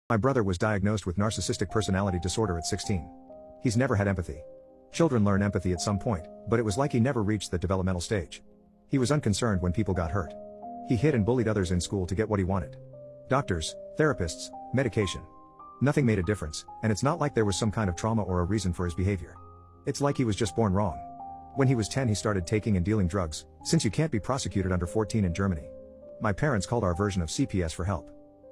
My brother was diagnosed with narcissistic personality disorder at 16. He's never had empathy. Children learn empathy at some point, but it was like he never reached the developmental stage. He was unconcerned when people got hurt. He hit and bullied others in school to get what he wanted. Doctors, therapists, medication. Nothing made a difference, and it's not like there was some kind of trauma or a reason for his behavior. It's like he was just born wrong. When he was 10 he started taking and dealing drugs, since you can't be prosecuted under 14 in Germany. My parents called our version of CPS for help.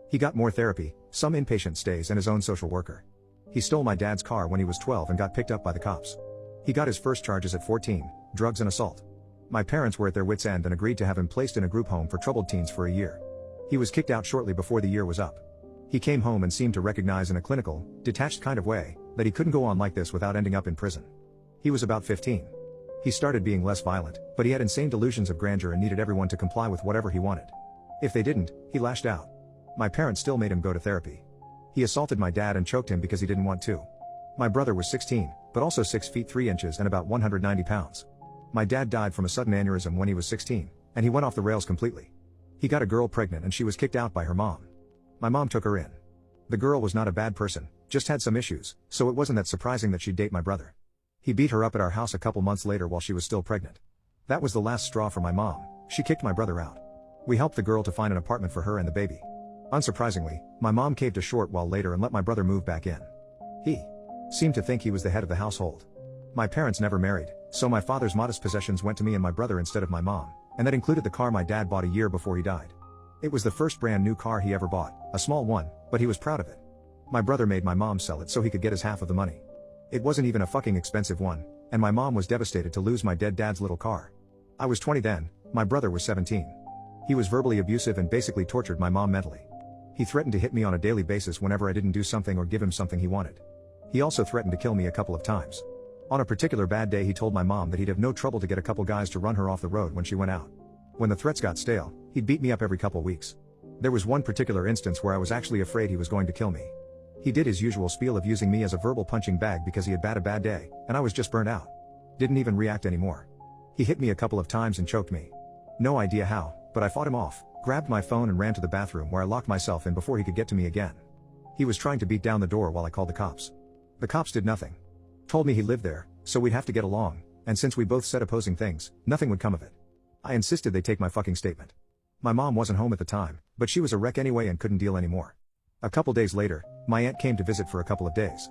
He got more therapy, some inpatient stays and his own social worker. He stole my dad's car when he was 12 and got picked up by the cops. He got his first charges at 14, drugs and assault. My parents were at their wits' end and agreed to have him placed in a group home for troubled teens for a year. He was kicked out shortly before the year was up. He came home and seemed to recognize in a clinical, detached kind of way, that he couldn't go on like this without ending up in prison. He was about 15. He started being less violent, but he had insane delusions of grandeur and needed everyone to comply with whatever he wanted. If they didn't, he lashed out. My parents still made him go to therapy. He assaulted my dad and choked him because he didn't want to. My brother was 16, but also 6 feet 3 inches and about 190 pounds. My dad died from a sudden aneurysm when he was 16, and he went off the rails completely. He got a girl pregnant and she was kicked out by her mom. My mom took her in. The girl was not a bad person, just had some issues, so it wasn't that surprising that she'd date my brother. He beat her up at our house a couple months later while she was still pregnant. That was the last straw for my mom. She kicked my brother out. We helped the girl to find an apartment for her and the baby. Unsurprisingly, my mom caved a short while later and let my brother move back in. He seemed to think he was the head of the household. My parents never married, so my father's modest possessions went to me and my brother instead of my mom, and that included the car my dad bought a year before he died. It was the first brand new car he ever bought, a small one, but he was proud of it. My brother made my mom sell it so he could get his half of the money. It wasn't even a fucking expensive one, and my mom was devastated to lose my dead dad's little car. I was 20 then, my brother was 17. He was verbally abusive and basically tortured my mom mentally. He threatened to hit me on a daily basis whenever I didn't do something or give him something he wanted. He also threatened to kill me a couple of times. On a particular bad day he told my mom that he'd have no trouble to get a couple guys to run her off the road when she went out. When the threats got stale, he'd beat me up every couple weeks. There was one particular instance where I was actually afraid he was going to kill me. He did his usual spiel of using me as a verbal punching bag because he had had a bad day, and I was just burnt out. Didn't even react anymore. He hit me a couple of times and choked me. No idea how, but I fought him off, grabbed my phone and ran to the bathroom where I locked myself in before he could get to me again. He was trying to beat down the door while I called the cops. The cops did nothing. Told me he lived there, so we'd have to get along, and since we both said opposing things, nothing would come of it. I insisted they take my fucking statement. My mom wasn't home at the time, but she was a wreck anyway and couldn't deal anymore. A couple days later, my aunt came to visit for a couple of days.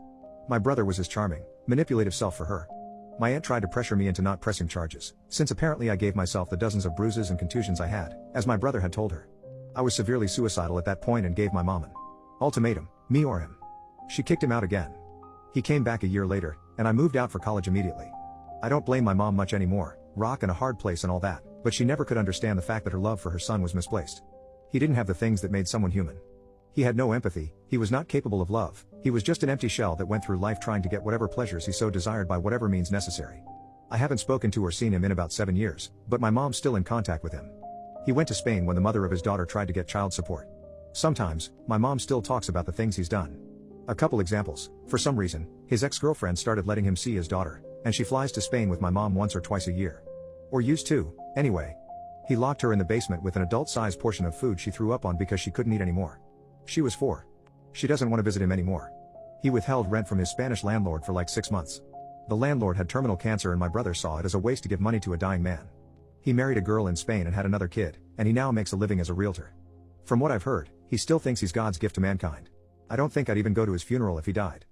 My brother was his charming, manipulative self for her. My aunt tried to pressure me into not pressing charges, since apparently I gave myself the dozens of bruises and contusions I had, as my brother had told her. I was severely suicidal at that point and gave my mom an ultimatum, me or him. She kicked him out again. He came back a year later, and I moved out for college immediately. I don't blame my mom much anymore, rock and a hard place and all that, but she never could understand the fact that her love for her son was misplaced. He didn't have the things that made someone human. He had no empathy, he was not capable of love, he was just an empty shell that went through life trying to get whatever pleasures he so desired by whatever means necessary. I haven't spoken to or seen him in about 7 years, but my mom's still in contact with him. He went to Spain when the mother of his daughter tried to get child support. Sometimes, my mom still talks about the things he's done. A couple examples: for some reason, his ex-girlfriend started letting him see his daughter, and she flies to Spain with my mom once or twice a year. Or used to, anyway. He locked her in the basement with an adult-sized portion of food she threw up on because she couldn't eat anymore. She was 4. She doesn't want to visit him anymore. He withheld rent from his Spanish landlord for like 6 months. The landlord had terminal cancer and my brother saw it as a waste to give money to a dying man. He married a girl in Spain and had another kid, and he now makes a living as a realtor. From what I've heard, he still thinks he's God's gift to mankind. I don't think I'd even go to his funeral if he died.